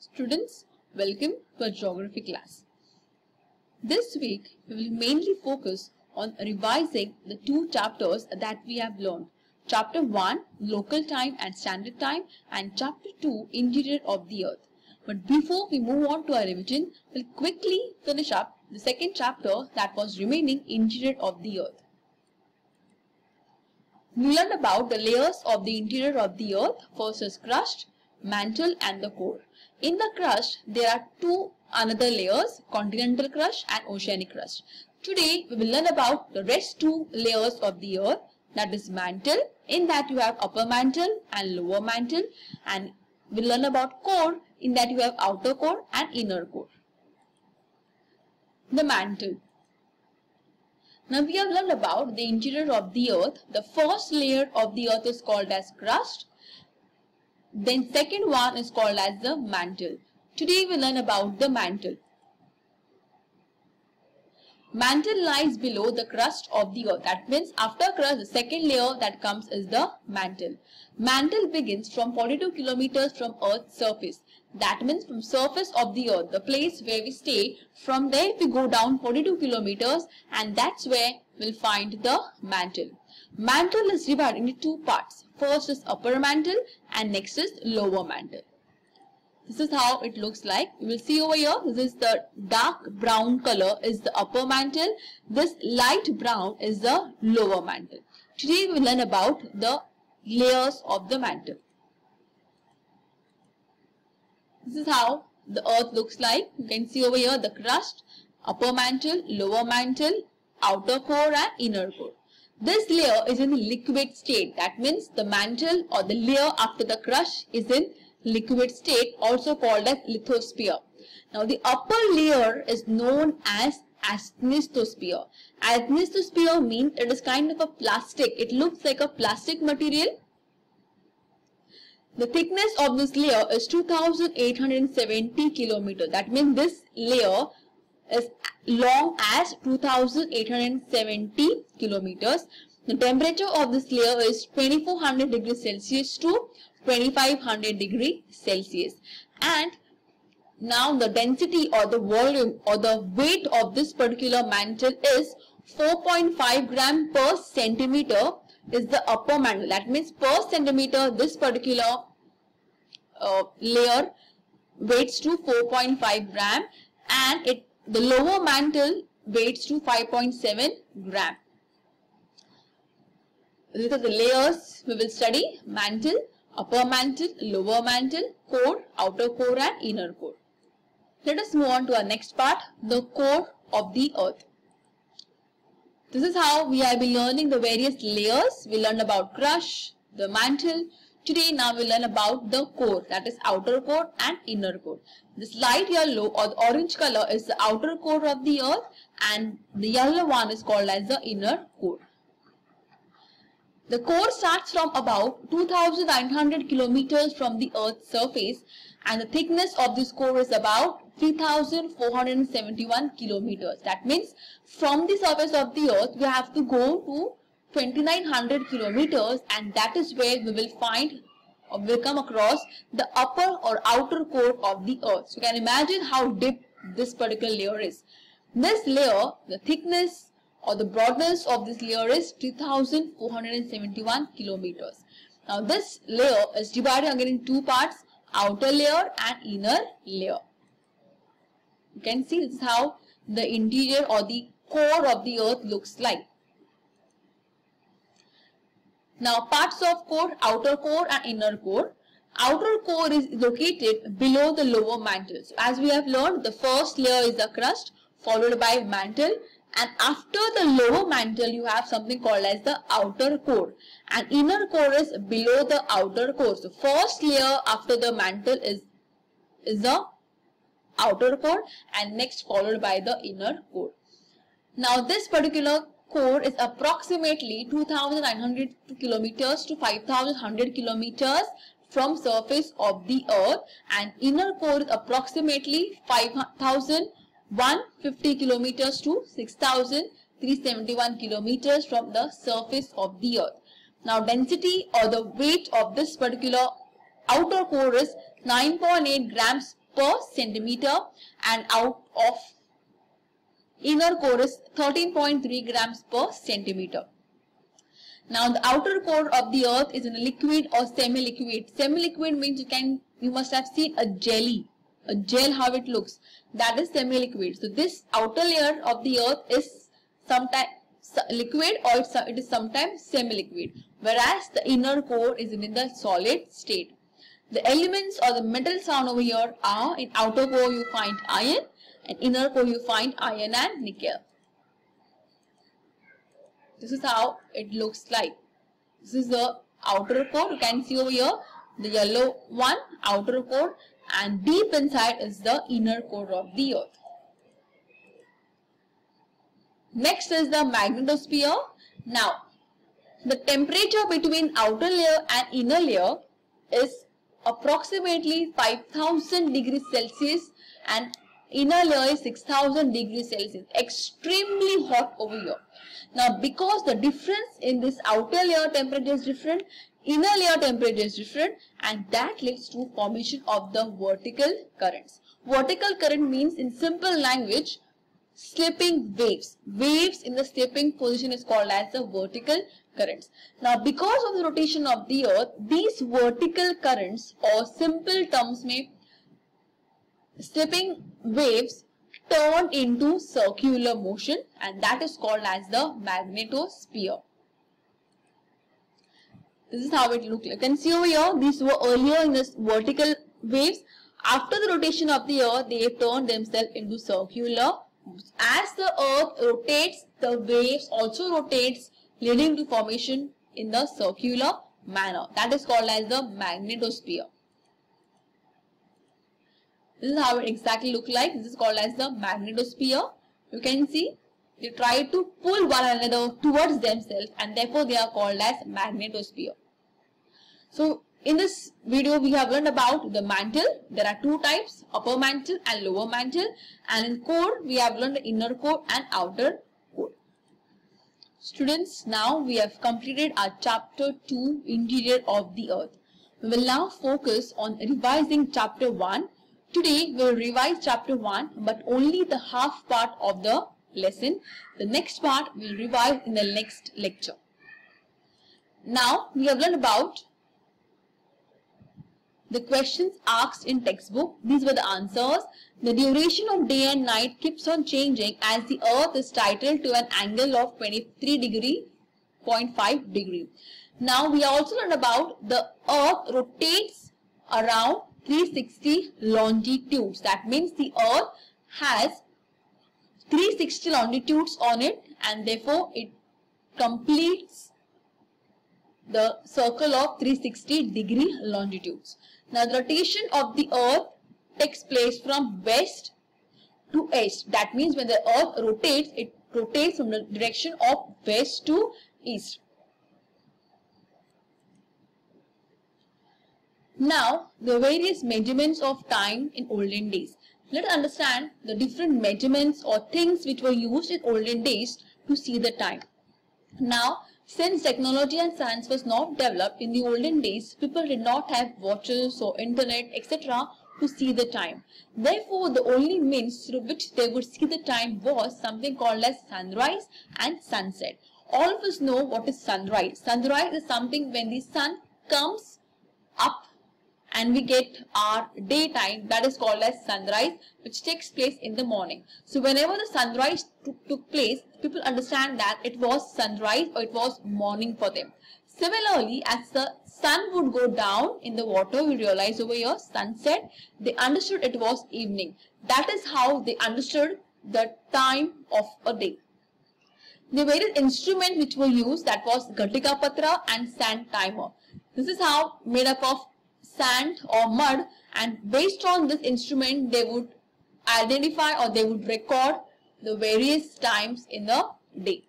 Students, welcome to our geography class. This week, we will mainly focus on revising the two chapters that we have learned. Chapter 1, Local Time and Standard Time, and Chapter 2, Interior of the Earth. But before we move on to our revision, we'll quickly finish up the second chapter that was remaining, Interior of the Earth. We learned about the layers of the interior of the Earth. First is crust, mantle and the core. In the crust, there are two another layers, continental crust and oceanic crust. Today, we will learn about the rest two layers of the Earth, that is mantle. In that you have upper mantle and lower mantle, and we will learn about core. In that you have outer core and inner core. The mantle. Now we have learned about the interior of the Earth. The first layer of the Earth is called as crust. Then second one is called as the mantle. Today we learn about the mantle. Mantle lies below the crust of the Earth. That means after crust, the second layer that comes is the mantle. Mantle begins from 42 kilometers from Earth's surface. That means from surface of the Earth, the place where we stay, from there we go down 42 kilometers and that's where we'll find the mantle. Mantle is divided into two parts. First is upper mantle and next is lower mantle. This is how it looks like. You will see over here, this is the dark brown color is the upper mantle. This light brown is the lower mantle. Today we will learn about the layers of the mantle. This is how the Earth looks like. You can see over here the crust, upper mantle, lower mantle, outer core and inner core. This layer is in the liquid state. That means the mantle or the layer after the crust is in liquid state, also called as lithosphere. Now the upper layer is known as asthenosphere. Asthenosphere means it is kind of a plastic. It looks like a plastic material. The thickness of this layer is 2870 kilometers. That means this layer is long as 2870 kilometers. The temperature of this layer is 2400 degrees Celsius to 2500 degrees Celsius. And now the density or the volume or the weight of this particular mantle is 4.5 gram per centimeter is the upper mantle. That means per centimeter this particular layer weighs to 4.5 gram and the lower mantle weighs to 5.7 gram. These are the layers we will study: mantle, upper mantle, lower mantle, core, outer core and inner core. Let us move on to our next part, the core of the Earth. This is how we have been learning the various layers. We learned about crust, the mantle. Today now we learn about the core, that is outer core and inner core. This light yellow or the orange color is the outer core of the Earth and the yellow one is called as the inner core. The core starts from about 2900 kilometers from the Earth's surface and the thickness of this core is about 3471 kilometers. That means from the surface of the Earth we have to go to 2900 kilometers and that is where we will find or will come across the upper or outer core of the Earth. So you can imagine how deep this particular layer is. This layer, the thickness or the broadness of this layer is 3471 kilometers. Now this layer is divided again in two parts, outer layer and inner layer. You can see this is how the interior or the core of the Earth looks like. Now parts of core, outer core and inner core. Outer core is located below the lower mantle. So as we have learned, the first layer is the crust followed by mantle, and after the lower mantle you have something called as the outer core, and inner core is below the outer core. So first layer after the mantle is the outer core and next followed by the inner core. Now this particular core is approximately 2900 kilometers to 5100 kilometers from surface of the Earth and inner core is approximately 5150 kilometers to 6371 kilometers from the surface of the Earth. Now density or the weight of this particular outer core is 9.8 grams per centimeter, and out of inner core is 13.3 grams per centimeter. Now the outer core of the earth is in a liquid or semi-liquid. Semi-liquid means you must have seen a jelly, a gel, how it looks. That is semi-liquid. So this outer layer of the earth is sometimes liquid or it is sometimes semi-liquid, whereas the inner core is in the solid state. The elements or the metals found over here are, in outer core you find iron, and inner core you find iron and nickel. This is how it looks like. This is the outer core. You can see over here the yellow one, outer core, and deep inside is the inner core of the earth. Next is the magnetosphere. Now, the temperature between outer layer and inner layer is approximately 5000 degrees Celsius and inner layer is 6000 degrees Celsius. Extremely hot over here. Now, because the difference in this outer layer temperature is different, inner layer temperature is different, and that leads to formation of the vertical currents. Vertical current means, in simple language, slipping waves. Waves in the slipping position is called as the vertical currents. Now, because of the rotation of the earth, these vertical currents, or simple terms may slipping waves, turn into circular motion, and that is called as the magnetosphere. This is how it looks like. You can see over here, these were earlier in this vertical waves. After the rotation of the earth, they turned themselves into circular. As the earth rotates, the waves also rotates, leading to formation in the circular manner. That is called as the magnetosphere. This is how it exactly looks like. This is called as the magnetosphere. You can see they try to pull one another towards themselves, and therefore they are called as magnetosphere. So in this video we have learned about the mantle. There are two types, upper mantle and lower mantle, and in core we have learned the inner core and outer core. Students, now we have completed our chapter 2, interior of the earth. We will now focus on revising chapter 1. Today we will revise chapter 1, but only the half part of the lesson. The next part we will revise in the next lecture. Now we have learned about the questions asked in textbook. These were the answers. The duration of day and night keeps on changing as the earth is tilted to an angle of 23.5 degree. Now we also learned about the earth rotates around 360 longitudes. That means the earth has 360 longitudes on it, and therefore it completes the circle of 360 degree longitudes. Now the rotation of the earth takes place from west to east. That means when the earth rotates, it rotates from the direction of west to east. Now the various measurements of time in olden days. Let us understand the different measurements or things which were used in olden days to see the time. Now, since technology and science was not developed in the olden days, people did not have watches or internet, etc. to see the time. Therefore, the only means through which they would see the time was something called as sunrise and sunset. All of us know what is sunrise. Sunrise is something when the sun comes up and we get our daytime, that is called as sunrise, which takes place in the morning. So whenever the sunrise took place, people understand that it was sunrise or it was morning for them. Similarly, as the sun would go down in the water, we realize over here sunset, they understood it was evening. That is how they understood the time of a day. The various instruments which were used, that was Ghatika Patra and sand timer. This is how made up of sand or mud, and based on this instrument they would identify or they would record the various times in the day.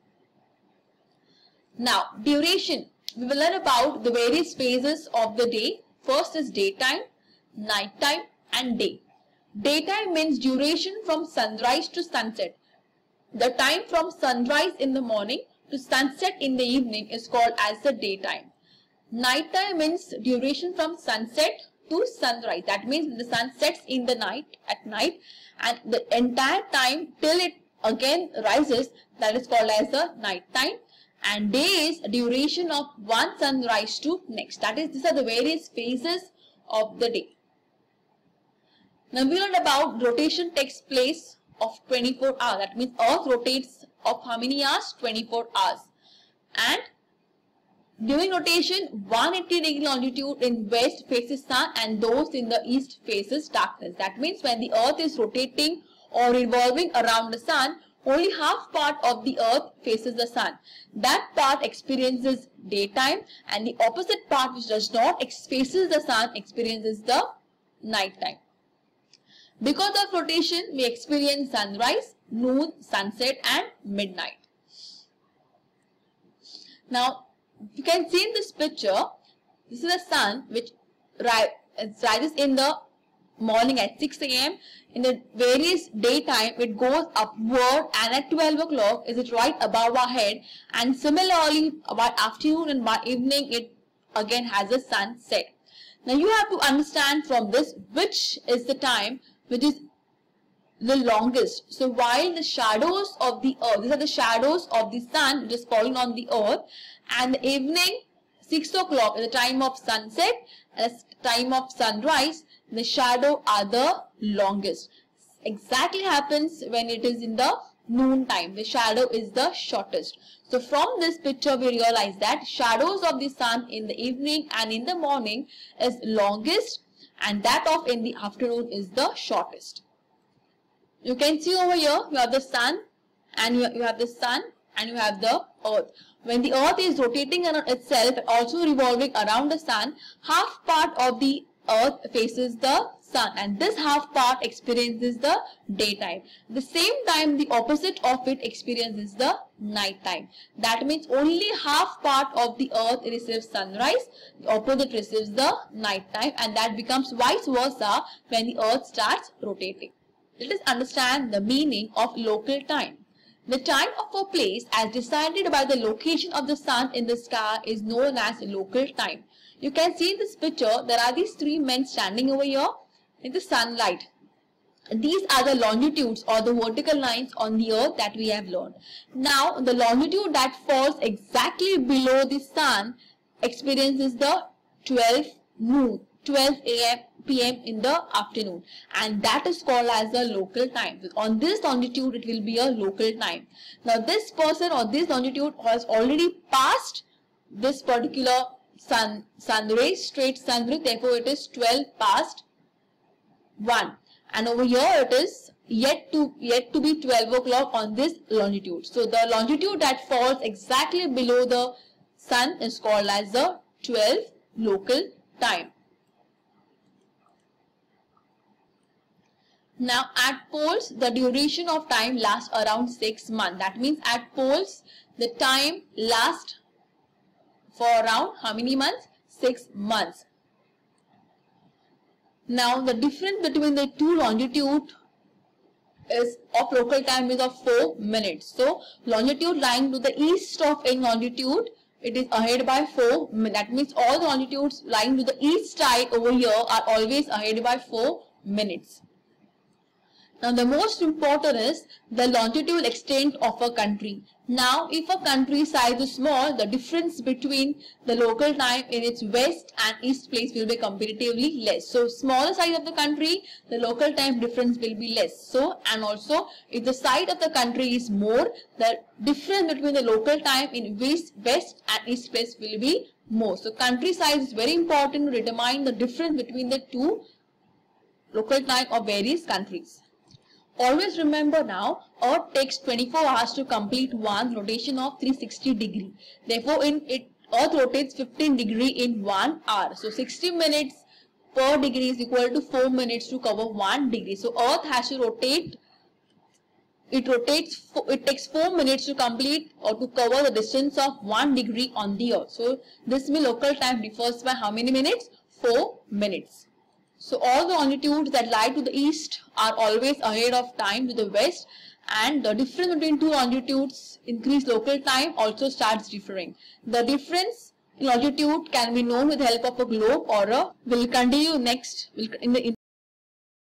Now duration, we will learn about the various phases of the day. First is daytime, nighttime and day. Daytime means duration from sunrise to sunset. The time from sunrise in the morning to sunset in the evening is called as the daytime. Nighttime means duration from sunset to sunrise. That means the sun sets in the night, at night, and the entire time till it again rises, that is called as the night time. And day is duration of one sunrise to next. That is, these are the various phases of the day. Now we learned about rotation takes place of 24 hours. That means Earth rotates of how many hours? 24 hours. And during rotation, 180 degree longitude in west faces sun and those in the east faces darkness. That means when the Earth is rotating or revolving around the sun, only half part of the Earth faces the sun. That part experiences daytime, and the opposite part, which does not faces the sun, experiences the night time. Because of rotation, we experience sunrise, noon, sunset and midnight. Now, you can see in this picture, this is the sun which rises in the morning at 6 a.m. In the various daytime, it goes upward, and at 12 o'clock is it right above our head, and similarly by afternoon and by evening it again has a sunset. Now you have to understand from this which is the time which is the longest. So while the shadows of the earth, these are the shadows of the sun which is falling on the earth, and the evening 6 o'clock is the time of sunset and the time of sunrise, the shadow are the longest. Exactly happens when it is in the noon time. The shadow is the shortest. So from this picture we realize that shadows of the sun in the evening and in the morning is longest, and that of in the afternoon is the shortest. You can see over here you have the sun, and you have the sun and you have the earth. When the earth is rotating around itself, also revolving around the sun, half part of the earth faces the sun, and this half part experiences the daytime. At the same time, the opposite of it experiences the night time. That means only half part of the earth receives sunrise, the opposite receives the night time, and that becomes vice versa when the earth starts rotating. Let us understand the meaning of local time. The time of a place as decided by the location of the sun in the sky is known as local time. You can see in this picture there are these three men standing over here in the sunlight. These are the longitudes or the vertical lines on the earth that we have learned. Now the longitude that falls exactly below the sun experiences the 12 p.m. in the afternoon, and that is called as the local time. On this longitude it will be a local time. Now this person or this longitude has already passed this particular sun rays, straight sun rays, therefore it is 12 past 1, and over here it is yet to be 12 o'clock on this longitude. So the longitude that falls exactly below the sun is called as the 12 local time. Now at poles the duration of time lasts around 6 months. That means at poles the time lasts for around how many months? 6 months. Now the difference between the two longitude is of local time is of 4 minutes. So longitude lying to the east of any longitude, it is ahead by 4 minutes. That means all the longitudes lying to the east side over here are always ahead by 4 minutes. Now the most important is the longitudinal extent of a country. Now if a country size is small, the difference between the local time in its west and east place will be comparatively less. So smaller size of the country, the local time difference will be less. So and also if the size of the country is more, the difference between the local time in west and east place will be more. So country size is very important to determine the difference between the two local time of various countries. Always remember now, Earth takes 24 hours to complete one rotation of 360 degree. Therefore, Earth rotates 15 degree in 1 hour. So, 60 minutes per degree is equal to 4 minutes to cover 1 degree. So, Earth has to rotate. It takes 4 minutes to complete or to cover the distance of 1 degree on the Earth. So, this local time differs by how many minutes? 4 minutes. So all the longitudes that lie to the east are always ahead of time to the west, and the difference between two longitudes increase local time also starts differing. The difference longitude can be known with the help of a globe or a. We'll continue next in the